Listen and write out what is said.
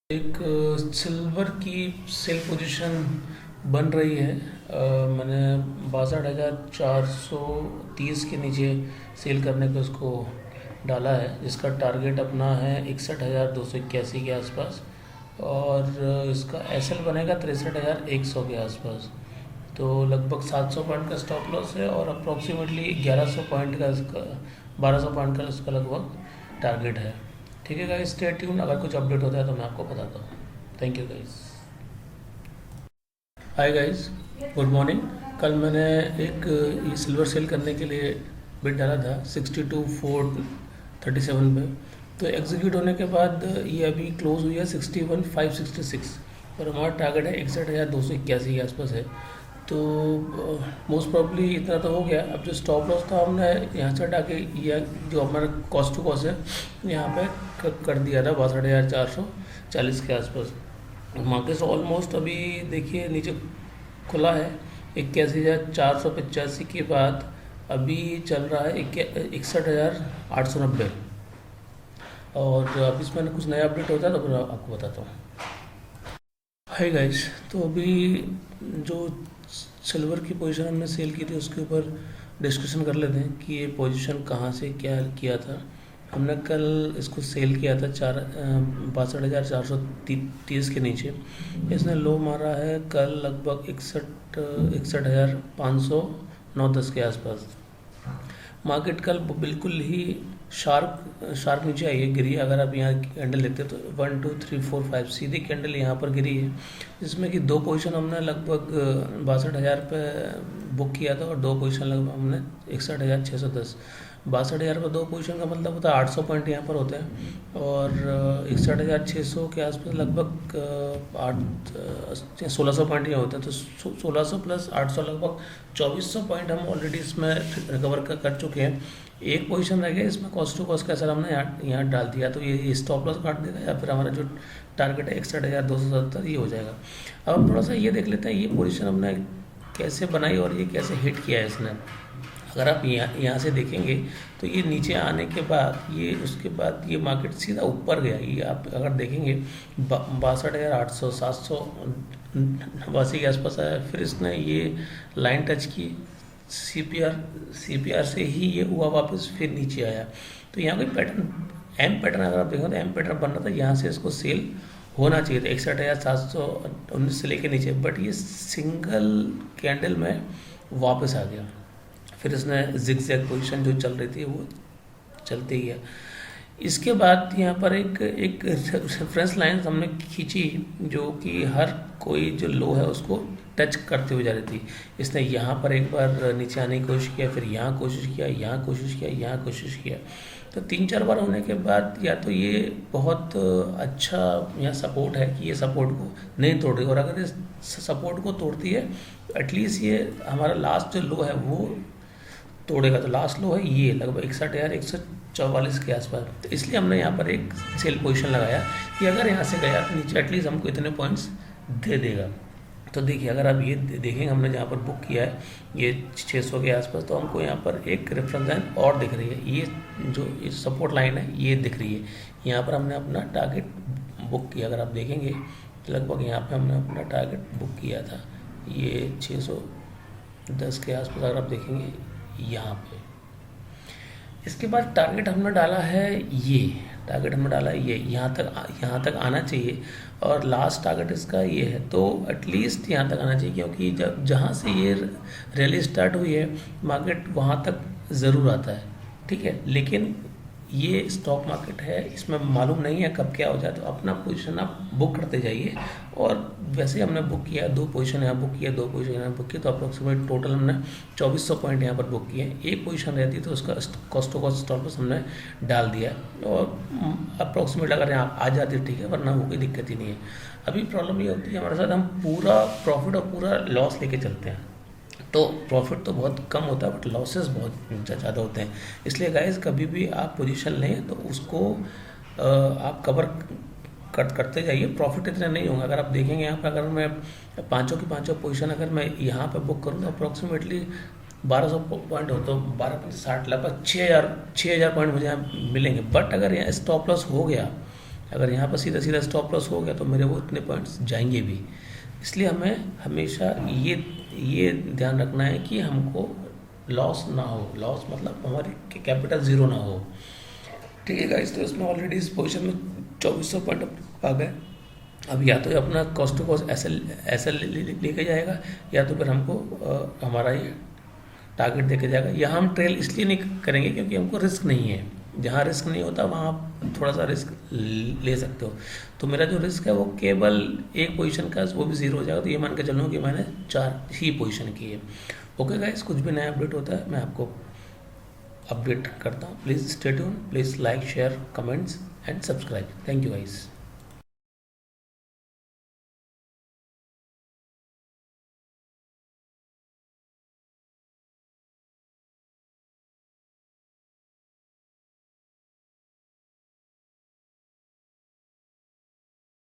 एक सिल्वर की cell position बन रही है। मैंने 62,430 के नीचे सेल करने को उसको डाला है, जिसका टारगेट अपना है 61,281 के आसपास। और इसका एसएल बनेगा 63,100 के आसपास। तो लगभग 700 पॉइंट का स्टॉप लॉस है और अप्रॉक्सीमेटली 1100 पॉइंट का इसका 1200 पॉइंट का इसका लगभग टारगेट है। ठीक है गाइस, स्टे ट्यून। अगर कुछ अपडेट होता है तो मैं आपको बताता हूँ। Thank you guys. Hi guys, good morning. कल मैंने एक ये सिल्वर सेल करने के लिए बिड डाला था 62,437 पे। तो एग्जीक्यूट होने के बाद ये अभी क्लोज हुई है 61,566 और हमारा टारगेट है 61,281 के आसपास है। तो मोस्ट प्रॉब्ली इतना तो हो गया। अब जो स्टॉप लॉस था हमने यहाँ से हटा के या जो हमारा कॉस्ट टू कॉस्ट है यहाँ पे कर दिया था 62,440 के आसपास। मार्केट ऑलमोस्ट अभी देखिए नीचे खुला है 81,485 के बाद अभी चल रहा है 61,890। और अभी इसमें कुछ नया अपडेट होता है तो फिर आपको बताता हूँ। हाय गाइस, तो अभी जो सिल्वर की पोजीशन हमने सेल की थी उसके ऊपर डिस्कशन कर लेते हैं कि ये पोजीशन कहाँ से क्या किया था। हमने कल इसको सेल किया था 62,430 के नीचे। इसने लो मारा है कल लगभग 61,509-10 के आसपास। मार्केट कल बिल्कुल ही शार्प नीचे आई है, गिरी है। अगर आप यहाँ कैंडल देखते हैं तो 1 2 3 4 5 सीधी कैंडल यहाँ पर गिरी है, जिसमें कि दो पोजीशन हमने लगभग 62,000 पे बुक किया था और दो पोजीशन लगभग हमने 61,610। 62,000 पर दो पोजीशन का मतलब होता है 800 पॉइंट यहाँ पर होते हैं और 61,600 के आसपास लगभग 1600 पॉइंट यहाँ होते हैं। तो 1600 प्लस 800 लगभग 2400 पॉइंट हम ऑलरेडी इसमें रिकवर कर चुके हैं। एक पोजीशन रह गया, इसमें कॉस्ट टू कॉस्ट का असर हमने यहाँ डाल दिया, तो ये स्टॉप लॉस काट देगा या फिर हमारा जो टारगेट है 61,270 ये हो जाएगा। अब हम थोड़ा सा ये देख लेते हैं ये पोजीशन हमने कैसे बनाई और ये कैसे हिट किया है इसने। अगर आप यहाँ से देखेंगे तो ये नीचे आने के बाद ये उसके बाद ये मार्केट सीधा ऊपर गया। ये आप अगर देखेंगे 62,800 789 के आसपास आया, फिर इसने ये लाइन टच की सीपीआर से ही ये हुआ वापस, फिर नीचे आया। तो यहाँ कोई पैटर्न एम पैटर्न अगर आप देखें तो एम पैटर्न बन रहा था, यहाँ से इसको सेल होना चाहिए था 61,719 से लेके नीचे, बट ये सिंगल कैंडल में वापस आ गया। फिर इसने जिगजैग पोजीशन जो चल रही थी वो चलती ही है। इसके बाद यहाँ पर एक रेफरेंस लाइन हमने खींची जो कि हर कोई जो लो है उसको टच करते हुए जा रही थी। इसने यहाँ पर एक बार नीचे आने की कोशिश किया, फिर यहाँ कोशिश किया, यहाँ कोशिश किया, यहाँ कोशिश किया। तो 3-4 बार होने के बाद या तो ये बहुत अच्छा यहाँ सपोर्ट है कि ये सपोर्ट को नहीं तोड़ रही, और अगर इस सपोर्ट को तोड़ती है तो एटलीस्ट ये हमारा लास्ट जो लो है वो तोड़ेगा। तो लास्ट लो है ये लगभग 61,144 के आसपास। तो इसलिए हमने यहाँ पर एक सेल पोजीशन लगाया कि अगर यहाँ से गया तो नीचे एटलीस्ट हमको इतने पॉइंट्स दे देगा। तो देखिए अगर आप ये देखेंगे हमने जहाँ पर बुक किया है ये 600 के आसपास, तो हमको यहाँ पर एक रेफरेंस लाइन और दिख रही है। ये जो सपोर्ट लाइन है ये दिख रही है, यहाँ पर हमने अपना टारगेट बुक किया। अगर आप देखेंगे तो लगभग यहाँ पर हमने अपना टारगेट बुक किया था ये 610 के आसपास। अगर आप देखेंगे यहाँ पे इसके बाद टारगेट हमने डाला है ये यहाँ तक आना चाहिए और लास्ट टारगेट इसका ये है। तो एटलीस्ट यहाँ तक आना चाहिए, क्योंकि जब जहाँ से ये रैली स्टार्ट हुई है मार्केट वहाँ तक ज़रूर आता है, ठीक है। लेकिन ये स्टॉक मार्केट है, इसमें मालूम नहीं है कब क्या हो जाए। तो अपना पोजीशन आप बुक करते जाइए। और वैसे हमने बुक किया, दो पोजीशन यहाँ बुक किया, दो पोजीशन यहाँ बुक किया, तो अप्रोक्सीमेट टोटल हमने 2400 पॉइंट यहाँ पर बुक किए। एक पोजीशन रहती तो उसका cost to cost stop loss हमने डाल दिया और अप्रोक्सीमेट अगर यहाँ आ जाती ठीक है, वरना वो कोई दिक्कत ही नहीं है। अभी प्रॉब्लम ये होती है हमारे साथ, हम पूरा प्रॉफिट और पूरा लॉस लेके चलते हैं। तो प्रॉफिट तो बहुत कम होता है बट लॉसेस बहुत ज़्यादा होते हैं। इसलिए गाइस कभी भी आप पोजीशन लें तो उसको आप कवर करते जाइए। प्रॉफिट इतने नहीं होंगे। अगर आप देखेंगे यहाँ पर अगर मैं पाँचों की पाँचों पोजीशन अगर मैं यहाँ पर बुक करूँ तो अप्रॉक्सीमेटली 1200 पॉइंट हो तो 12×5 60 लगभग 6,000 पॉइंट मुझे यहाँ मिलेंगे। बट अगर यहाँ स्टॉप लॉस हो गया अगर यहाँ पर सीधा सीधा स्टॉप लॉस हो गया तो मेरे वो इतने पॉइंट्स जाएंगे भी। इसलिए हमें हमेशा ये ध्यान रखना है कि हमको लॉस ना हो, लॉस मतलब हमारी कैपिटल ज़ीरो ना हो। ठीक है गाइस, तो इसमें ऑलरेडी इस पोजीशन में 2400 पॉइंट आ गए। अब या तो ये अपना कॉस्ट टू कॉस्ट ऐसा लेके जाएगा, या तो फिर हमको हमारा ये टारगेट देके जाएगा। यहाँ हम ट्रेल इसलिए नहीं करेंगे क्योंकि हमको रिस्क नहीं है। जहाँ रिस्क नहीं होता वहाँ आप थोड़ा सा रिस्क ले सकते हो। तो मेरा जो रिस्क है वो केवल एक पोजीशन का, वो भी ज़ीरो हो जाएगा। तो ये मान के चलूँ कि मैंने 4 ही पोजीशन की है। ओके गाइस, कुछ भी नया अपडेट होता है मैं आपको अपडेट करता हूँ। Please stay tune, please like, share, comments and subscribe. Thank you guys.